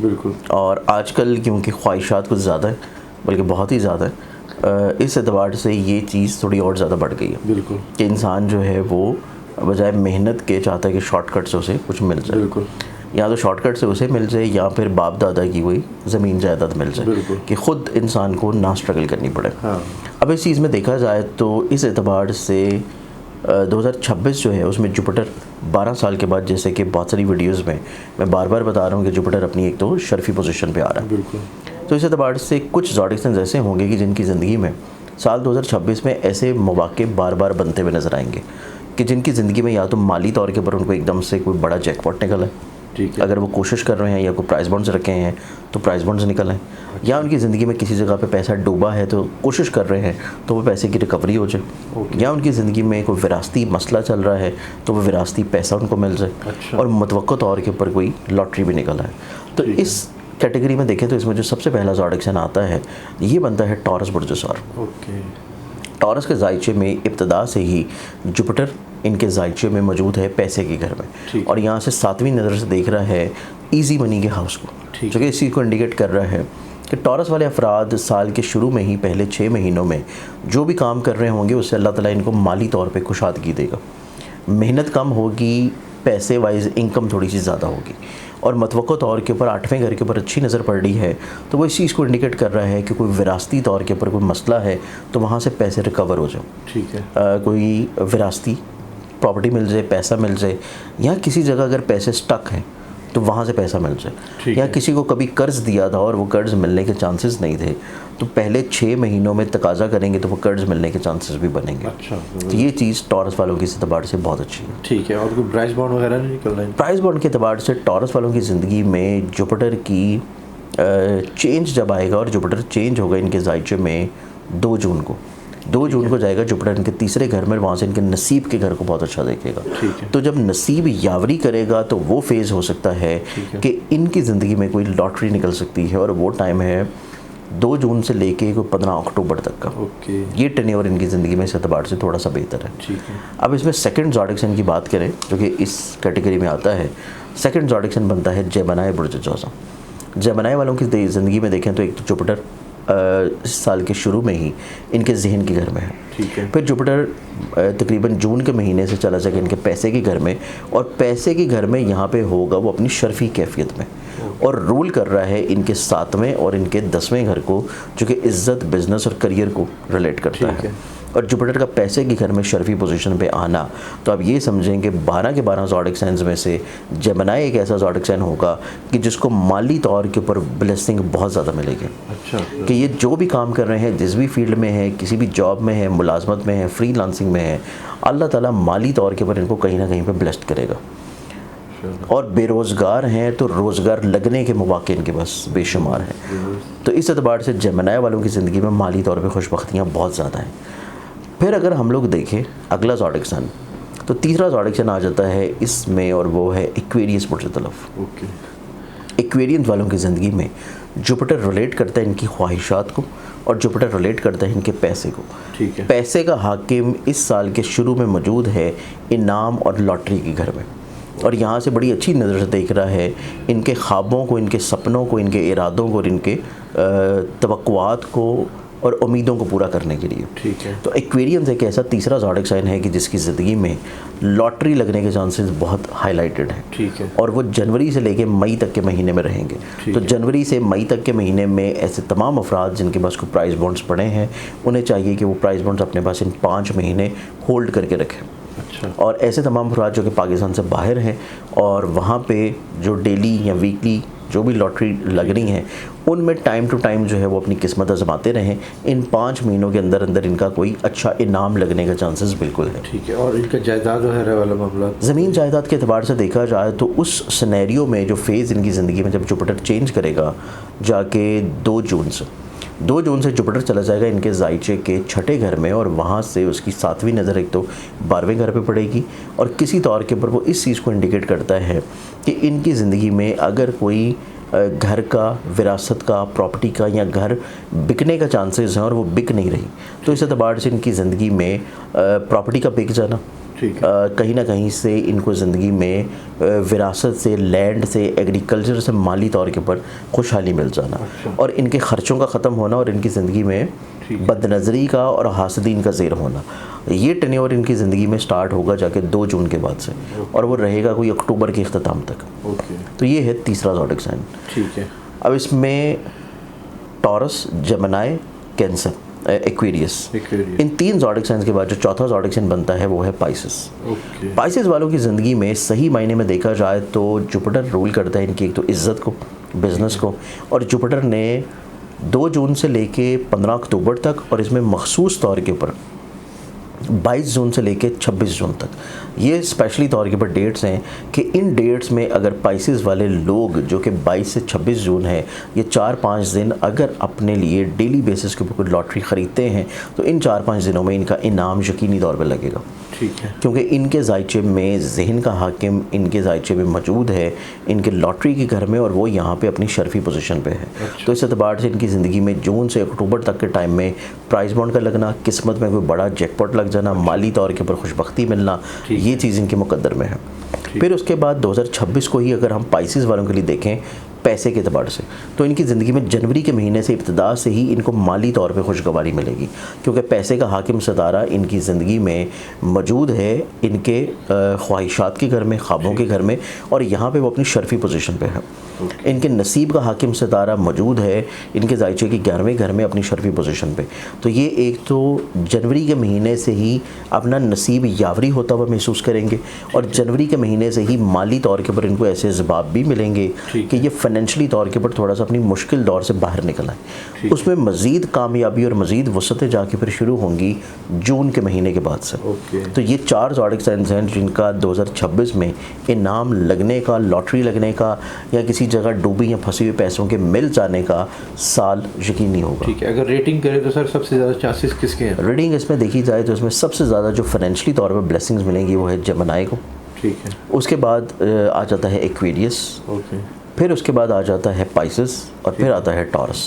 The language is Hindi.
बिल्कुल। और आजकल क्योंकि ख्वाहिशात कुछ ज़्यादा है, बल्कि बहुत ही ज़्यादा है, इस एतबार से ये चीज़ थोड़ी और ज़्यादा बढ़ गई है। बिल्कुल। कि इंसान जो है वो बजाय मेहनत के चाहता है कि शॉर्टकट से उसे कुछ मिल जाए। बिल्कुल। या तो शॉर्टकट से उसे मिल जाए या फिर बाप दादा की कोई ज़मीन जायदाद मिल जाए। बिल्कुल। कि ख़ुद इंसान को ना स्ट्रगल करनी पड़े। हाँ। अब इस चीज़ में देखा जाए तो इस एतबार से 2026 जो है उसमें जुपिटर 12 साल के बाद, जैसे कि बहुत सारी वीडियोस में मैं बार बार बता रहा हूँ कि जुपिटर अपनी एक तो शर्फी पोजीशन पे आ रहा है। बिल्कुल। तो इस एतबार से कुछ ज़ोडिक्स ऐसे होंगे कि जिनकी ज़िंदगी में साल 2026 में ऐसे मौके बार बार बनते हुए नजर आएंगे कि जिनकी ज़िंदगी में या तो माली तौर के ऊपर उनको एकदम से कोई बड़ा जैकपॉट निकला है, ठीक है। अगर वो कोशिश कर रहे हैं या कोई प्राइस बॉन्ड्स रखे हैं तो प्राइस बॉन्ड्स निकल हैं, या उनकी ज़िंदगी में किसी जगह पे पैसा डूबा है तो कोशिश कर रहे हैं तो वो पैसे की रिकवरी हो जाए, या उनकी ज़िंदगी में कोई विरासती मसला चल रहा है तो वो विरासती पैसा उनको मिल जाए। अच्छा। और मुतवक्को तौर के ऊपर कोई लॉटरी भी निकला है। तो इस कैटेगरी में देखें तो इसमें जो सबसे पहला ज़ोडिक आता है ये बनता है टॉरस बुर्ज सौर। ओके। टॉरस के जायचे में इब्तदा से ही जुपिटर इनके जायचे में मौजूद है पैसे के घर में, और यहाँ से 7वीं नज़र से देख रहा है ईजी मनी के हाउस को, जो कि इस चीज़ को इंडिकेट कर रहा है कि टॉरस वाले अफराद साल के शुरू में ही पहले 6 महीनों में जो भी काम कर रहे होंगे उससे अल्लाह ताला इनको माली तौर पे खुशादगी देगा। मेहनत कम होगी, पैसे वाइज इनकम थोड़ी सी ज़्यादा होगी, और मतवक्को तौर के ऊपर 8वें घर के ऊपर अच्छी नज़र पड़ रही है तो वो इस चीज़ को इंडिकेट कर रहा है कि कोई विरासती तौर के ऊपर कोई मसला है तो वहाँ से पैसे रिकवर हो जाए। ठीक है। कोई विरासती प्रॉपर्टी मिल जाए, पैसा मिल जाए, या किसी जगह अगर पैसे स्टक हैं तो वहाँ से पैसा मिल जाए, या किसी को कभी कर्ज दिया था और वो कर्ज मिलने के चांसेस नहीं थे तो पहले 6 महीनों में तकाजा करेंगे तो वो कर्ज मिलने के चांसेस भी बनेंगे। अच्छा। तो ये चीज़ टॉरस वालों की एतबार से बहुत अच्छी है। ठीक है। और कोई प्राइस बॉन्ड वगैरह नहीं निकल रहा है? प्राइस बॉन्ड के एतबार से टॉरस वालों की ज़िंदगी में जुपिटर की चेंज जब आएगा, और जुपिटर चेंज होगा इनके जायचे में 2 जून को। 2 जून को जाएगा जुपिटर इनके तीसरे घर में, वहाँ से इनके नसीब के घर को बहुत अच्छा देखेगा। तो जब नसीब यावरी करेगा तो वो फेज़ हो सकता है कि इनकी ज़िंदगी में कोई लॉटरी निकल सकती है, और वो टाइम है 2 जून से लेके 15 अक्टूबर तक का। ओके। ये टेन्योर इनकी ज़िंदगी में इस एतबार से थोड़ा सा बेहतर है। ठीक है। अब इसमें सेकंड ज़ोडिक की बात करें जो कि इस कैटेगरी में आता है। सेकंड ज़ोडिक बनता है जेमिनी बुर्ज जोज़ा। जेमिनी वालों की ज़िंदगी में देखें तो एक तो जुपिटर इस साल के शुरू में ही इनके जहन के घर में है। ठीक है। फिर जुपिटर तकरीबन जून के महीने से चला जाएगा इनके पैसे के घर में, और पैसे के घर में यहाँ पे होगा वो अपनी शर्फी कैफियत में, और रूल कर रहा है इनके 7वें और इनके 10वें घर को, जो कि इज़्ज़त, बिजनेस और करियर को रिलेट करता है। और जुपिटर का पैसे के घर में शर्फी पोजीशन पे आना, तो आप ये समझें कि 12 के 12 ज़ोडिक साइंस में से जेमिनी एक ऐसा ज़ोडिक साइन होगा कि जिसको माली तौर के ऊपर ब्लेसिंग बहुत ज़्यादा मिलेगी। अच्छा। कि ये जो भी काम कर रहे हैं, जिस भी फील्ड में है, किसी भी जॉब में है, मुलाजमत में है, फ्रीलांसिंग में है, अल्लाह ताला माली तौर के ऊपर इनको कहीं ना कहीं पे ब्लेस्ड करेगा। और बेरोज़गार हैं तो रोज़गार लगने के मौके इनके पास बेशुमार हैं। तो इस एतबार से जेमिनी वालों की ज़िंदगी में माली तौर पे खुशबख्तियाँ बहुत ज़्यादा हैं। फिर अगर हम लोग देखें अगला ज़ोडिक सन, तो तीसरा ज़ोडिक सन आ जाता है इसमें, और वो है एक्वेरियस बुर्ज तलफ। ओके। एक्वेरियस वालों की ज़िंदगी में जुपिटर रिलेट करता है इनकी ख्वाहिशात को, और जुपिटर रिलेट करता है इनके पैसे को। ठीक है। पैसे का हाकिम इस साल के शुरू में मौजूद है इनाम और लॉटरी के घर में, और यहाँ से बड़ी अच्छी नज़र से देख रहा है इनके ख्वाबों को, इनके सपनों को, इनके इरादों को और इनके तवक्कुआत को और उम्मीदों को पूरा करने के लिए। ठीक है। तो एक्वेरियंस एक ऐसा तीसरा ज़ोडिक साइन है कि जिसकी ज़िंदगी में लॉटरी लगने के चांसेस बहुत हाईलाइटेड हैं। ठीक है। और वो जनवरी से लेके मई तक के महीने में रहेंगे। तो जनवरी से मई तक के महीने में ऐसे तमाम अफराद जिनके पास कोई प्राइस बॉन्ड्स पड़े हैं, उन्हें चाहिए कि वो प्राइस बॉन्ड्स अपने पास इन 5 महीने होल्ड करके रखें। अच्छा। और ऐसे तमाम अफराद जो कि पाकिस्तान से बाहर हैं और वहाँ पे जो डेली या वीकली जो भी लॉटरी लग रही हैं उनमें टाइम टू टाइम जो है वो अपनी किस्मत आजमाते रहें। इन 5 महीनों के अंदर अंदर इनका कोई अच्छा इनाम लगने का चांसेस बिल्कुल है। ठीक है। और इनका जायदाद वगैरह वाला मामला, ज़मीन जायदाद के अतबार से देखा जाए तो उस सिनेरियो में जो फेज़ इनकी ज़िंदगी में जब जुपिटर चेंज करेगा जाके 2 जून से जुपिटर चला जाएगा इनके जायचे के 6ठे घर में, और वहाँ से उसकी 7वीं नज़र एक तो 12वें घर पे पड़ेगी। और किसी तौर के ऊपर वो इस चीज़ को इंडिकेट करता है कि इनकी ज़िंदगी में अगर कोई घर का, विरासत का, प्रॉपर्टी का या घर बिकने का चांसेस हैं और वो बिक नहीं रही, तो इस एतबार से इनकी ज़िंदगी में प्रॉपर्टी का बिक जाना ठीक है। कहीं ना कहीं से इनको ज़िंदगी में विरासत से, लैंड से, एग्रीकल्चर से माली तौर के ऊपर खुशहाली मिल जाना। अच्छा। और इनके ख़र्चों का ख़त्म होना और इनकी ज़िंदगी में बदनज़री का और हासदीन का ज़ेर होना। ये टेन्योर इनकी ज़िंदगी में स्टार्ट होगा जाके 2 जून के बाद से, और वो रहेगा कोई अक्टूबर के इख्तिताम तक। ओके। तो ये है तीसरा ज़ोडिक साइन। ठीक है। अब इसमें टॉरस, जेमिनी, कैंसर, एक्वेरियस, इन 3 ज़ोडिक साइंस के बाद जो चौथा ज़ोडिक साइन बनता है वो है पाइसेस। ओके। पाइसेस वालों की ज़िंदगी में सही मायने में देखा जाए तो जुपिटर रूल करता है इनकी एक तो इज़्ज़त को, बिज़नेस को, और जुपिटर ने 2 जून से लेके 15 अक्टूबर तक, और इसमें मखसूस तौर के ऊपर 22 जून से लेके 26 जून तक, ये स्पेशली तौर के ऊपर डेट्स हैं कि इन डेट्स में अगर पाइसेस वाले लोग जो कि 22 से 26 जून है, ये 4-5 दिन अगर अपने लिए डेली बेसिस के ऊपर कोई लॉटरी ख़रीदते हैं तो इन 4-5 दिनों में इनका इनाम यकीनी तौर पर लगेगा। ठीक है। क्योंकि इनके जायचे में जहन का हाकिम इनके जायचे में मौजूद है, इनके लॉटरी के घर में, और वो यहाँ पे अपनी शर्फी पोजीशन पे है। अच्छा। तो इस एतबार से इनकी ज़िंदगी में जून से अक्टूबर तक के टाइम में प्राइस बॉन्ड का लगना, किस्मत में कोई बड़ा जैकपॉट लग जाना, माली तौर के ऊपर खुशबख्ती मिलना, ये चीज़ इनके मुकद्दर में है। फिर उसके बाद 2026 को ही अगर हम पाइसेस वालों के लिए देखें पैसे के अतबार से, तो इनकी ज़िंदगी में जनवरी के महीने से इब्तिदा से ही इनको माली तौर पे खुशगवारी मिलेगी, क्योंकि पैसे का हाकिम सितारा इनकी ज़िंदगी में मौजूद है, इनके ख्वाहिशात के घर में, ख्वाबों के घर में, और यहाँ पे वो अपनी शर्फी पोजीशन पे है। इनके नसीब का हाकिम सितारा मौजूद है इनके जायचे के 11वें घर में अपनी शर्फी पोजीशन पे। तो ये एक तो जनवरी के महीने से ही अपना नसीब यावरी होता हुआ महसूस करेंगे, और जनवरी के महीने से ही माली तौर के ऊपर इनको ऐसे जवाब भी मिलेंगे कि ये फाइनेंशियली तौर के ऊपर थोड़ा सा अपनी मुश्किल दौर से बाहर निकल आए। उसमें मज़ीद कामयाबी और मज़ीद वसतें जाके फिर शुरू होंगी जून के महीने के बाद से। तो ये 4 ज़ोडिक साइंस हैं जिनका 2026 में इनाम लगने का, लॉटरी लगने का, या किसी जगह डूबी या फंसी हुई पैसों के मिल जाने का साल यकीनी होगा। ठीक है। अगर रेटिंग करें तो सर सबसे ज़्यादा चांसेस किसके हैं? रेटिंग इसमें देखी जाए तो इसमें सबसे ज़्यादा जो फाइनेंशियली तौर पर ब्लेसिंग्स मिलेंगी वो है जेमिनी को। ठीक है। उसके बाद आ जाता है एक्वेरियस, ओके। फिर उसके बाद आ जाता है पाइसेस, और फिर आता है टॉरस।